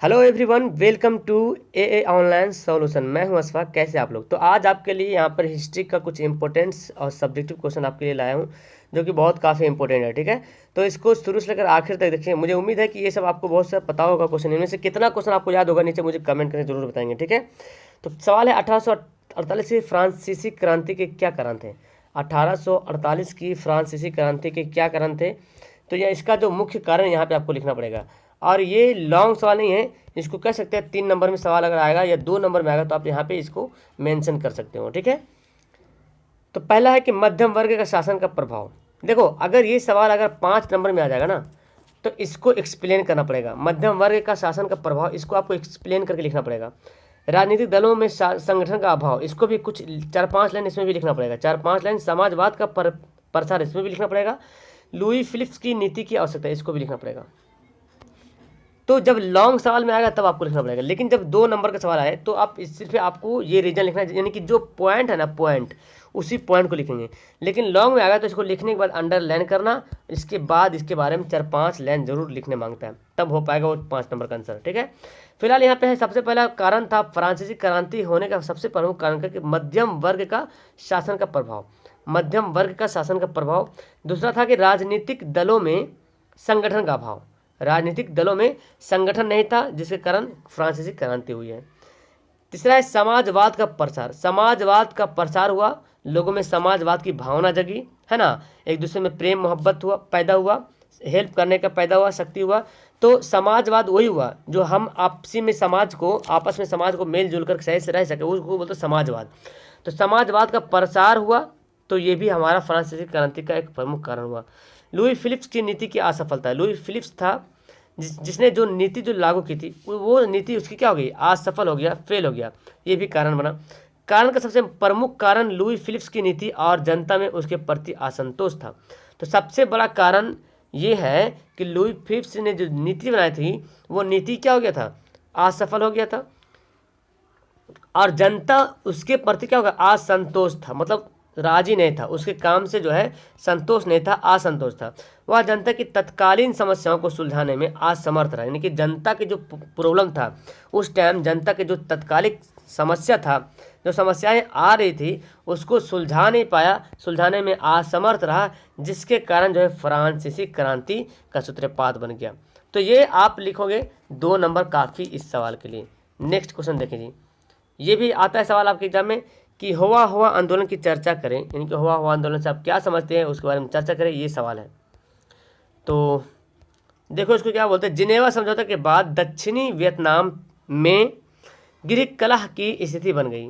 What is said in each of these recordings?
Hello everyone, welcome to a online solution. मैं हूं अशफाक। कैसे आप लोग? तो आज आपके लिए यहां पर हिस्ट्री का कुछ इंपॉर्टेंट्स और सब्जेक्टिव क्वेश्चन आपके लिए लाया हूं, जो कि बहुत काफ़ी इंपॉर्टेंट है। ठीक है, तो इसको शुरू से लेकर आखिर तक देखिए। मुझे उम्मीद है कि ये सब आपको बहुत सा पता होगा क्वेश्चन। इनमें से कितना क्वेश्चन आपको याद होगा, नीचे मुझे कमेंट करके जरूर बताएंगे। ठीक है, तो सवाल है 1848 की फ्रांसीसी क्रांति के क्या कारण थे? 1848 की फ्रांसीसी क्रांति के क्या कारण थे? तो यह इसका जो मुख्य कारण यहाँ पे आपको लिखना पड़ेगा। और ये लॉन्ग सवाल नहीं है, इसको कह सकते हैं 3 नंबर में सवाल अगर आएगा या 2 नंबर में आएगा तो आप यहाँ पे इसको मेंशन कर सकते हो। ठीक है, तो पहला है कि मध्यम वर्ग का शासन का प्रभाव। देखो, अगर ये सवाल अगर 5 नंबर में आ जाएगा ना, तो इसको एक्सप्लेन करना पड़ेगा। मध्यम वर्ग का शासन का प्रभाव, इसको आपको एक्सप्लेन करके लिखना पड़ेगा। राजनीतिक दलों में संगठन का अभाव, इसको भी कुछ 4-5 लाइन इसमें भी लिखना पड़ेगा। 4-5 लाइन समाजवाद का प्रसार, इसमें भी लिखना पड़ेगा। लुई फिलिप्स की नीति की आवश्यकता, इसको भी लिखना पड़ेगा। तो जब लॉन्ग सवाल में आएगा तब आपको लिखना पड़ेगा, लेकिन जब 2 नंबर का सवाल आए तो आप सिर्फ आपको ये रीजन लिखना है, यानी कि जो पॉइंट है ना, पॉइंट, उसी पॉइंट को लिखेंगे। लेकिन लॉन्ग में आएगा तो इसको लिखने के बाद अंडरलाइन करना, इसके बाद इसके बारे में 4-5 लाइन जरूर लिखने मांगता है, तब हो पाएगा वो 5 नंबर का आंसर। ठीक है, फिलहाल यहाँ पे है सबसे पहला कारण था फ्रांसीसी क्रांति होने का सबसे प्रमुख कारण था कि मध्यम वर्ग का शासन का प्रभाव। मध्यम वर्ग का शासन का प्रभाव। दूसरा था कि राजनीतिक दलों में संगठन का अभाव। राजनीतिक दलों में संगठन नहीं था, जिसके कारण फ्रांसीसी क्रांति हुई है। तीसरा है समाजवाद का प्रसार। समाजवाद का प्रसार हुआ, लोगों में समाजवाद की भावना जगी, है ना, एक दूसरे में प्रेम मोहब्बत हुआ, पैदा हुआ, हेल्प करने का पैदा हुआ, शक्ति हुआ। तो समाजवाद वही हुआ जो हम आपसी में आपस में समाज को मेल जुल कर सही से रह सके, उसको बोलते समाजवाद। तो समाजवाद का प्रसार हुआ, तो ये भी हमारा फ्रांसीसी क्रांति का एक प्रमुख कारण हुआ। लुई फिलिप्स की नीति की असफलता। लुई फिलिप्स था जिसने जो नीति जो लागू की थी, वो नीति उसकी क्या हो गई, असफल हो गया, फेल हो गया। ये भी कारण बना। कारण का सबसे प्रमुख कारण लुई फिलिप्स की नीति और जनता में उसके प्रति असंतोष था। तो सबसे बड़ा कारण ये है कि लुई फिलिप्स ने जो नीति बनाई थी, वो नीति क्या हो गया था, असफल हो गया था। और जनता उसके प्रति क्या होगा, असंतोष था, मतलब राजी नहीं था, उसके काम से जो है संतोष नहीं था, असंतोष था। वह जनता की तत्कालीन समस्याओं को सुलझाने में असमर्थ रहा, यानी कि जनता की जो प्रॉब्लम था उस टाइम, जनता के जो तत्कालिक समस्या था, जो समस्याएं आ रही थी, उसको सुलझा नहीं पाया, सुलझाने में असमर्थ रहा, जिसके कारण जो है फ्रांसीसी क्रांति का सूत्रपात बन गया। तो ये आप लिखोगे 2 नंबर काफ़ी इस सवाल के लिए। नेक्स्ट क्वेश्चन देखें जी, ये भी आता है सवाल आपके एग्जाम में कि हुआ हुआ आंदोलन की चर्चा करें, यानी कि हुआ हुआ आंदोलन से आप क्या समझते हैं उसके बारे में चर्चा करें, ये सवाल है। तो देखो इसको क्या बोलते हैं। जिनेवा समझौते के बाद दक्षिणी वियतनाम में गृह कलह की स्थिति बन गई।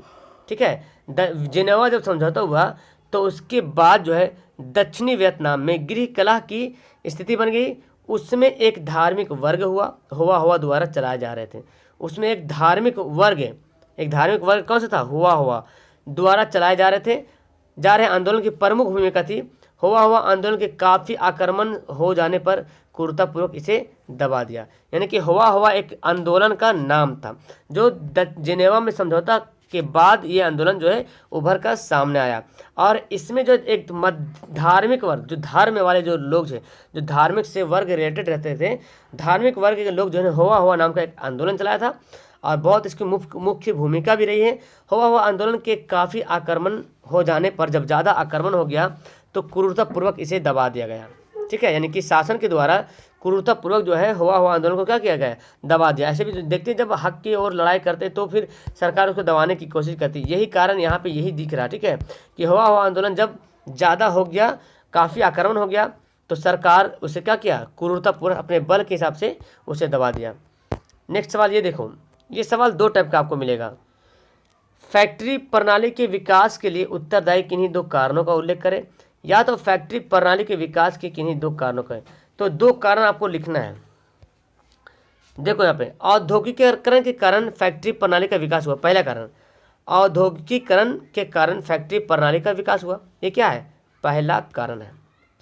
ठीक है, जिनेवा जब समझौता हुआ तो उसके बाद जो है दक्षिणी वियतनाम में गृह कलह की स्थिति बन गई। उसमें एक धार्मिक वर्ग हुआ द्वारा चलाए जा रहे थे। उसमें एक धार्मिक वर्ग कौन सा था, हुआ द्वारा चलाए जा रहे आंदोलन की प्रमुख भूमिका थी। हुआ आंदोलन के काफ़ी आक्रमण हो जाने पर क्रूरतापूर्वक इसे दबा दिया। यानी कि हुआ एक आंदोलन का नाम था, जो जिनेवा में समझौता के बाद ये आंदोलन जो है उभर कर सामने आया। और इसमें जो एक धार्मिक वर्ग, जो धर्म वाले जो लोग थे, जो धार्मिक से वर्ग रिलेटेड रहते थे, धार्मिक वर्ग के लोग जो है हुआ नाम का एक आंदोलन चलाया था, और बहुत इसकी मुख्य भूमिका भी रही है। हुआ आंदोलन के काफ़ी आक्रमण हो जाने पर, जब ज़्यादा आक्रमण हो गया तो क्रूरतापूर्वक इसे दबा दिया गया। ठीक है, यानी कि शासन के द्वारा क्रूरतापूर्वक जो है हुआ आंदोलन को क्या किया गया, दबा दिया। ऐसे भी देखते हैं, जब हक की ओर लड़ाई करते तो फिर सरकार उसको दबाने की कोशिश करती। यही कारण यहाँ पे यही दिख रहा। ठीक है, कि हुआ आंदोलन जब ज़्यादा हो गया, काफ़ी आक्रमण हो गया, तो सरकार उसे क्या किया, क्रूरतापूर्वक अपने बल के हिसाब से उसे दबा दिया। नेक्स्ट सवाल ये देखो, ये सवाल 2 टाइप का आपको मिलेगा। फैक्ट्री प्रणाली के विकास के लिए उत्तरदायी किन्हीं 2 कारणों का उल्लेख करें, या तो फैक्ट्री प्रणाली के विकास के किन्हीं 2 कारणों का। तो 2 कारण आपको लिखना है। देखो यहाँ पे, औद्योगिकीकरण के कारण फैक्ट्री प्रणाली का विकास हुआ। पहला कारण, औद्योगिकीकरण के कारण फैक्ट्री प्रणाली का विकास हुआ। ये क्या है, पहला कारण है।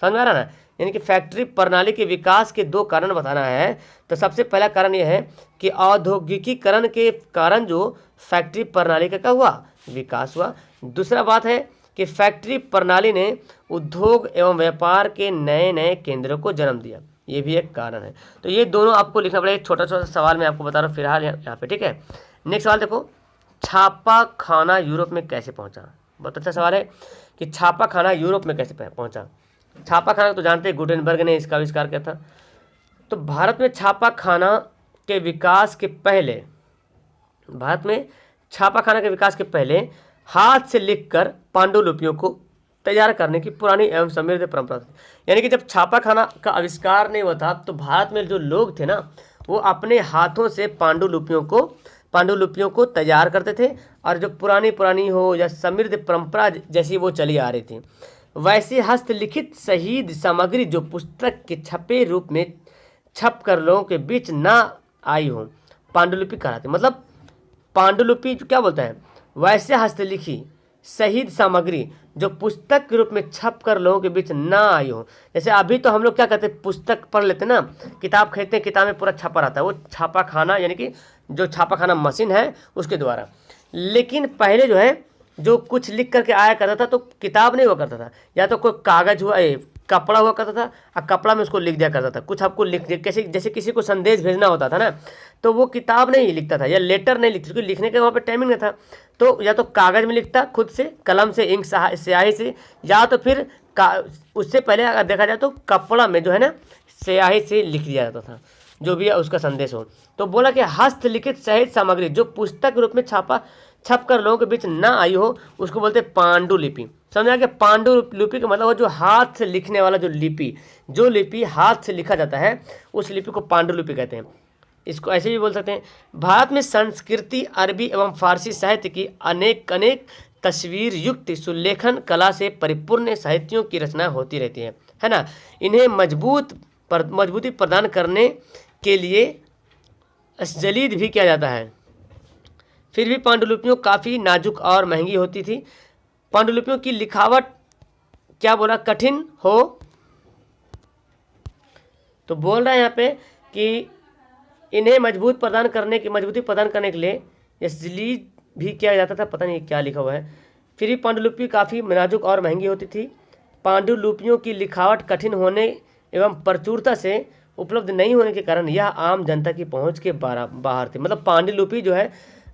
समझ में आ रहा ना, यानी कि फैक्ट्री प्रणाली के विकास के 2 कारण बताना है। तो सबसे पहला कारण यह है कि औद्योगिकीकरण के कारण जो फैक्ट्री प्रणाली का क्या हुआ, विकास हुआ। दूसरा बात है कि फैक्ट्री प्रणाली ने उद्योग एवं व्यापार के नए नए केंद्रों को जन्म दिया। ये भी एक कारण है। तो ये दोनों आपको लिखना पड़ेगा। एक छोटा छोटा सवाल मैं आपको बता रहा हूँ फिलहाल यहाँ पे, ठीक है। नेक्स्ट सवाल देखो, छापा खाना यूरोप में कैसे पहुंचा। बहुत अच्छा सवाल है कि छापा खाना यूरोप में कैसे पहुंचा। छापा खाना तो जानते हैं गुटेनबर्ग ने इसका आविष्कार किया था। तो भारत में छापा खाना के विकास के पहले, भारत में छापा खाना के विकास के पहले हाथ से लिखकर पांडुलिपियों को तैयार करने की पुरानी एवं समृद्ध परंपरा थी। यानी कि जब छापा खाना का आविष्कार नहीं हुआ था तो भारत में जो लोग थे ना, वो अपने हाथों से पांडुलिपियों को तैयार करते थे, और जो पुरानी हो या समृद्ध परंपरा जैसी वो चली आ रही थी, वैसी हस्तलिखित शहीद सामग्री जो पुस्तक के छपे रूप में छप कर लोगों के बीच ना आई हो, पांडुलिपि कहलाती। मतलब पांडुलिपि क्या बोलता है, वैसे हस्तलिखी शहीद सामग्री जो पुस्तक के रूप में छप कर लोगों के बीच ना आई हो। जैसे अभी तो हम लोग क्या कहते हैं, पुस्तक पढ़ लेते हैं ना, किताब खरीदते हैं, किताब में पूरा छपा रहता है, वो छापा खाना यानी कि जो छापा खाना मशीन है उसके द्वारा। लेकिन पहले जो है जो कुछ लिख करके आया करता था तो किताब नहीं हुआ करता था, या तो कोई कागज हुआ कपड़ा हुआ करता था, और कपड़ा में उसको लिख दिया करता था। कुछ आपको लिख कैसे, जैसे किसी को संदेश भेजना होता था ना, तो वो किताब नहीं लिखता था या लेटर नहीं लिखता, क्योंकि लिखने का वहाँ पे टाइमिंग नहीं था। तो या तो कागज़ में लिखता खुद से, कलम से, इंक स्याही से, या तो फिर उससे पहले अगर देखा जाए तो कपड़ा में जो है ना स्याही से लिख दिया जाता था जो भी उसका संदेश हो। तो बोला कि हस्तलिखित शहीद सामग्री जो पुस्तक रूप में छप कर लोगों के बीच ना आई हो उसको बोलते हैं पांडुलिपि। समझा कि पांडुलिपि का मतलब वो जो हाथ से लिखने वाला जो लिपि हाथ से लिखा जाता है उस लिपि को पांडुलिपि कहते हैं। इसको ऐसे भी बोल सकते हैं। भारत में संस्कृति, अरबी एवं फारसी साहित्य की अनेक तस्वीर युक्त सुलेखन कला से परिपूर्ण साहित्यों की रचना होती रहती है ना। इन्हें मजबूती प्रदान करने के लिए जलीद भी किया जाता है। फिर भी पांडुलिपियाँ काफ़ी नाजुक और महंगी होती थी। पांडुलिपियों की लिखावट क्या बोला, कठिन हो। तो बोल रहा है यहाँ पे कि इन्हें मजबूती प्रदान करने के लिए जलीद भी किया जाता था। पता नहीं क्या लिखा हुआ है। फिर भी पांडुलिपि काफ़ी नाजुक और महंगी होती थी। पांडुलिपियों की लिखावट कठिन होने एवं प्रचुरता से उपलब्ध नहीं होने के कारण यह आम जनता की पहुंच के बाहर थी। मतलब पांडुलिपि जो है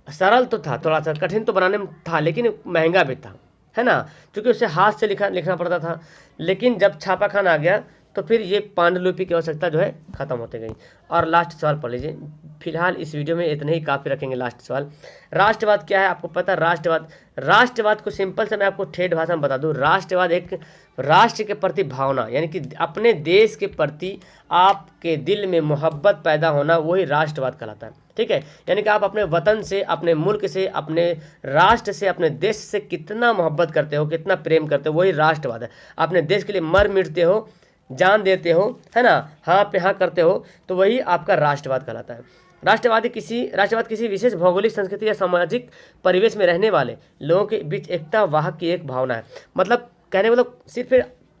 सरल तो था, थोड़ा सा कठिन तो बनाने में था, लेकिन महंगा भी था, है ना, क्योंकि उसे हाथ से लिखना पड़ता था। लेकिन जब छापा खाना आ गया तो फिर ये पांडुलिपि की आवश्यकता जो है खत्म होते गई। और लास्ट सवाल पढ़ लीजिए। फिलहाल इस वीडियो में इतने ही काफ़ी रखेंगे। लास्ट सवाल, राष्ट्रवाद क्या है आपको पता है? राष्ट्रवाद को सिंपल से मैं आपको ठेठ भाषा में बता दूं। राष्ट्रवाद एक राष्ट्र के प्रति भावना, यानी कि अपने देश के प्रति आपके दिल में मोहब्बत पैदा होना, वही राष्ट्रवाद कहलाता है। ठीक है, यानी कि आप अपने वतन से, अपने मुल्क से, अपने राष्ट्र से, अपने देश से कितना मोहब्बत करते हो, कितना प्रेम करते हो, वही राष्ट्रवाद है। अपने देश के लिए मर मिटते हो, जान देते हो, है ना, हाँ पे हाँ करते हो, तो वही आपका राष्ट्रवाद कहलाता है। राष्ट्रवाद किसी विशेष भौगोलिक, संस्कृति या सामाजिक परिवेश में रहने वाले लोगों के बीच एकता वाहक की एक भावना है। मतलब कहने मतलब सिर्फ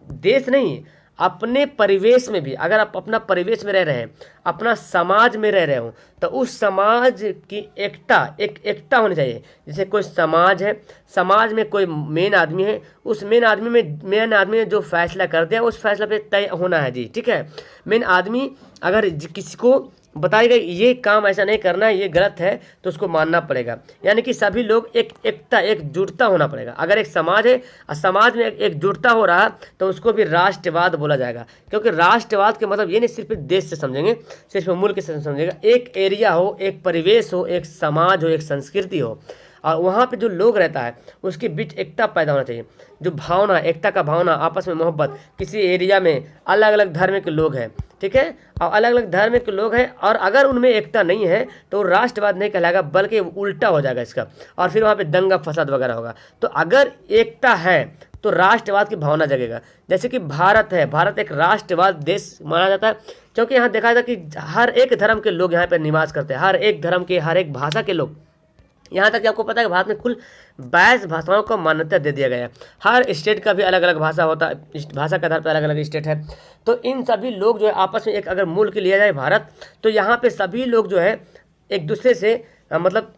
देश नहीं, अपने परिवेश में भी, अगर आप अपना परिवेश में रह रहे हैं, अपना समाज में रह रहे हो, तो उस समाज की एकता होनी चाहिए। जैसे कोई समाज है, समाज में कोई मेन आदमी है, उस मेन आदमी ने जो फैसला कर दिया उस फैसला पे तय होना है जी। ठीक है, मेन आदमी अगर किसी को बताएगा ये काम ऐसा नहीं करना है, ये गलत है, तो उसको मानना पड़ेगा। यानी कि सभी लोग एकजुटता होना पड़ेगा। अगर एक समाज है और समाज में एकजुटता हो रहा तो उसको भी राष्ट्रवाद बोला जाएगा। क्योंकि राष्ट्रवाद के मतलब ये नहीं सिर्फ देश से समझेंगे, सिर्फ मुल्क से समझेगा। एक एरिया हो, एक परिवेश हो, एक समाज हो, एक संस्कृति हो, और वहाँ पे जो लोग रहता है उसके बीच एकता पैदा होना चाहिए। जो भावना, एकता का भावना, आपस में मोहब्बत। किसी एरिया में अलग अलग धर्म के लोग हैं, ठीक है, और अलग अलग धर्म के लोग हैं, और अगर उनमें एकता नहीं है तो राष्ट्रवाद नहीं कहलाएगा, बल्कि उल्टा हो जाएगा इसका, और फिर वहाँ पे दंगा फसाद वगैरह होगा। तो अगर एकता है तो राष्ट्रवाद की भावना जगेगा। जैसे कि भारत है, भारत एक राष्ट्रवाद देश माना जाता है, क्योंकि यहाँ देखा जाता है कि हर एक धर्म के लोग यहाँ पर निवास करते हैं, हर एक धर्म के, हर एक भाषा के लोग। यहाँ तक कि आपको पता है कि भारत में कुल 22 भाषाओं को मान्यता दे दिया गया है। हर स्टेट का भी अलग अलग भाषा होता है, इस भाषा के आधार पर अलग अलग स्टेट है। तो इन सभी लोग जो है आपस में, एक अगर मुल्क लिया जाए भारत, तो यहाँ पे सभी लोग जो है एक दूसरे से मतलब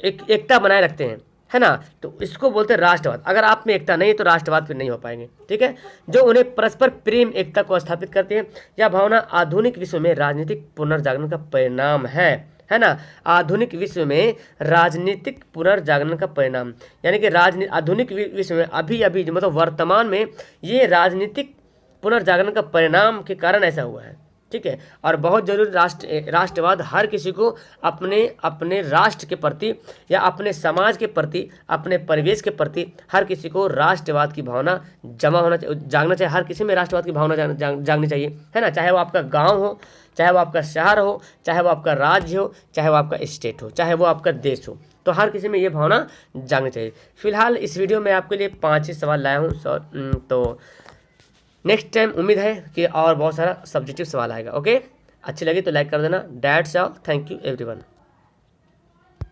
एकता बनाए रखते हैं, है ना। तो इसको बोलते हैं राष्ट्रवाद। अगर आप में एकता नहीं है तो राष्ट्रवाद फिर नहीं हो पाएंगे, ठीक है। जो उन्हें परस्पर प्रेम एकता को स्थापित करती है। यह भावना आधुनिक विश्व में राजनीतिक पुनर्जागरण का परिणाम है ना। आधुनिक विश्व में राजनीतिक पुनर्जागरण का परिणाम, यानी कि आधुनिक विश्व में अभी अभी मतलब वर्तमान में ये राजनीतिक पुनर्जागरण का परिणाम के कारण ऐसा हुआ है, ठीक है। और बहुत जरूरी राष्ट्रवाद हर किसी को अपने अपने राष्ट्र के प्रति या अपने समाज के प्रति, अपने परिवेश के प्रति हर किसी को राष्ट्रवाद की भावना जागना चाहिए। हर किसी में राष्ट्रवाद की भावना जागनी चाहिए, है ना। चाहे वो आपका गांव हो, चाहे वो आपका शहर हो, चाहे वो आपका राज्य हो, चाहे वो आपका स्टेट हो, चाहे वो आपका देश हो, तो हर किसी में ये भावना जागनी चाहिए। फिलहाल इस वीडियो में आपके लिए 5 ही सवाल लाया हूँ। तो नेक्स्ट टाइम उम्मीद है कि और बहुत सारा सब्जेक्टिव सवाल आएगा। ओके, अच्छी लगी तो लाइक कर देना। That's all, thank you everyone.